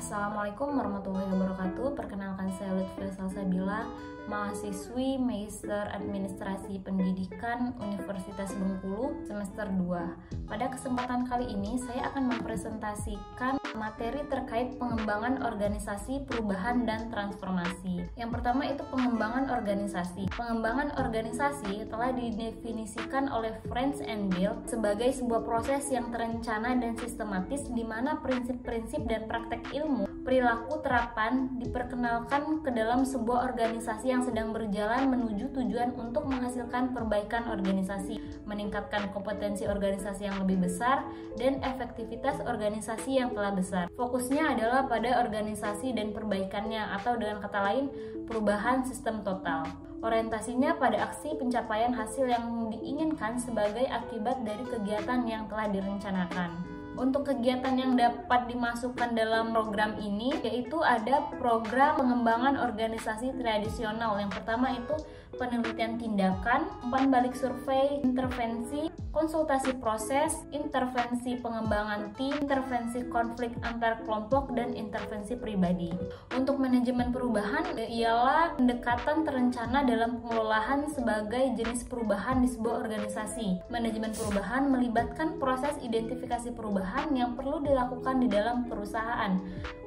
Assalamualaikum warahmatullahi wabarakatuh. Perkenalkan saya Lutfia Salsabila, mahasiswi Magister Administrasi Pendidikan Universitas Bengkulu semester 2. Pada kesempatan kali ini saya akan mempresentasikan materi terkait pengembangan organisasi, perubahan, dan transformasi. Yang pertama itu pengembangan organisasi. Pengembangan organisasi telah didefinisikan oleh French and Bill sebagai sebuah proses yang terencana dan sistematis di mana prinsip-prinsip dan praktek ilmu, perilaku, terapan diperkenalkan ke dalam sebuah organisasi yang sedang berjalan menuju tujuan untuk menghasilkan perbaikan organisasi, meningkatkan kompetensi organisasi yang lebih besar, dan efektivitas organisasi yang telah besar. Fokusnya adalah pada organisasi dan perbaikannya, atau dengan kata lain, perubahan sistem total. Orientasinya pada aksi pencapaian hasil yang diinginkan sebagai akibat dari kegiatan yang telah direncanakan. Untuk kegiatan yang dapat dimasukkan dalam program ini yaitu ada program pengembangan organisasi tradisional. Yang pertama itu penelitian tindakan, umpan balik survei, intervensi, konsultasi proses, intervensi pengembangan tim, intervensi konflik antar kelompok, dan intervensi pribadi. Untuk manajemen perubahan ialah pendekatan terencana dalam pengelolaan sebagai jenis perubahan di sebuah organisasi. Manajemen perubahan melibatkan proses identifikasi perubahan yang perlu dilakukan di dalam perusahaan,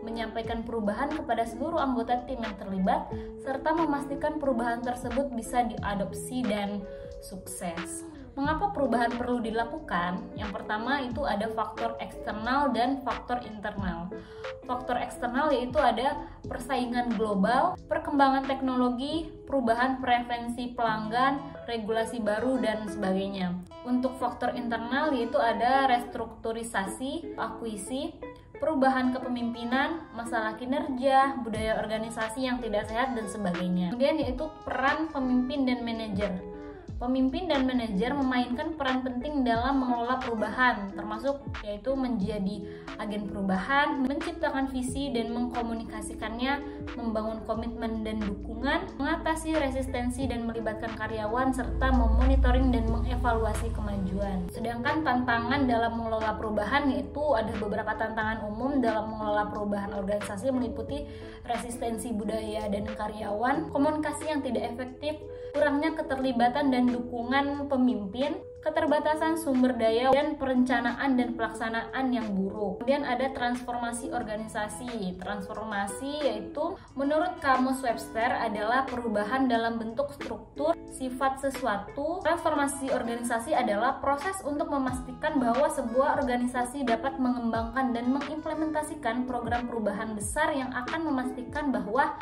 menyampaikan perubahan kepada seluruh anggota tim yang terlibat, serta memastikan perubahan tersebut bisa diadopsi dan sukses. Mengapa perubahan perlu dilakukan? Yang pertama itu ada faktor eksternal dan faktor internal. Faktor eksternal yaitu ada persaingan global, perkembangan teknologi, perubahan preferensi pelanggan, regulasi baru, dan sebagainya. Untuk faktor internal yaitu ada restrukturisasi, akuisisi, perubahan kepemimpinan, masalah kinerja, budaya organisasi yang tidak sehat, dan sebagainya. Kemudian yaitu peran pemimpin dan manajer. Pemimpin dan manajer memainkan peran penting dalam mengelola perubahan, termasuk yaitu menjadi agen perubahan, menciptakan visi dan mengkomunikasikannya, membangun komitmen dan dukungan, mengatasi resistensi dan melibatkan karyawan, serta memonitoring dan mengevaluasi kemajuan. Sedangkan tantangan dalam mengelola perubahan yaitu ada beberapa tantangan umum dalam mengelola perubahan organisasi meliputi resistensi budaya dan karyawan, komunikasi yang tidak efektif, kurangnya keterlibatan dan dukungan pemimpin, keterbatasan sumber daya, dan perencanaan dan pelaksanaan yang buruk. Kemudian ada transformasi organisasi. Transformasi yaitu menurut Kamus Webster adalah perubahan dalam bentuk struktur, sifat sesuatu. Transformasi organisasi adalah proses untuk memastikan bahwa sebuah organisasi dapat mengembangkan dan mengimplementasikan program perubahan besar yang akan memastikan bahwa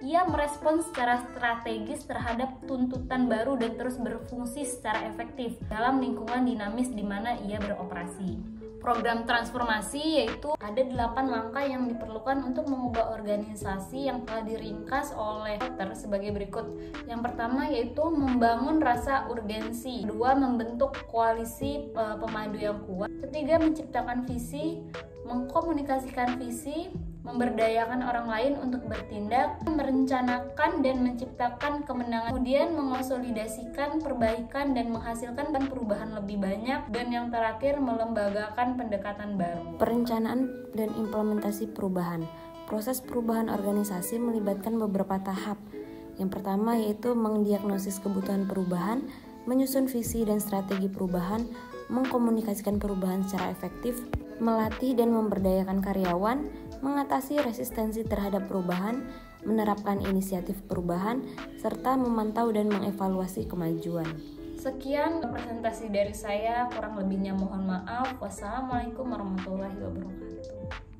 ia merespons secara strategis terhadap tuntutan baru dan terus berfungsi secara efektif dalam lingkungan dinamis di mana ia beroperasi. Program transformasi yaitu ada 8 langkah yang diperlukan untuk mengubah organisasi yang telah diringkas oleh Potter sebagai berikut. Yang pertama yaitu membangun rasa urgensi. Kedua, membentuk koalisi pemadu yang kuat. Ketiga, menciptakan visi, mengkomunikasikan visi, memberdayakan orang lain untuk bertindak, merencanakan dan menciptakan kemenangan, kemudian mengonsolidasikan perbaikan dan menghasilkan perubahan lebih banyak, dan yang terakhir melembagakan pendekatan baru. Perencanaan dan implementasi perubahan. Proses perubahan organisasi melibatkan beberapa tahap. Yang pertama yaitu mendiagnosis kebutuhan perubahan, menyusun visi dan strategi perubahan, mengkomunikasikan perubahan secara efektif, melatih dan memberdayakan karyawan, mengatasi resistensi terhadap perubahan, menerapkan inisiatif perubahan, serta memantau dan mengevaluasi kemajuan. Sekian presentasi dari saya, kurang lebihnya mohon maaf. Wassalamualaikum warahmatullahi wabarakatuh.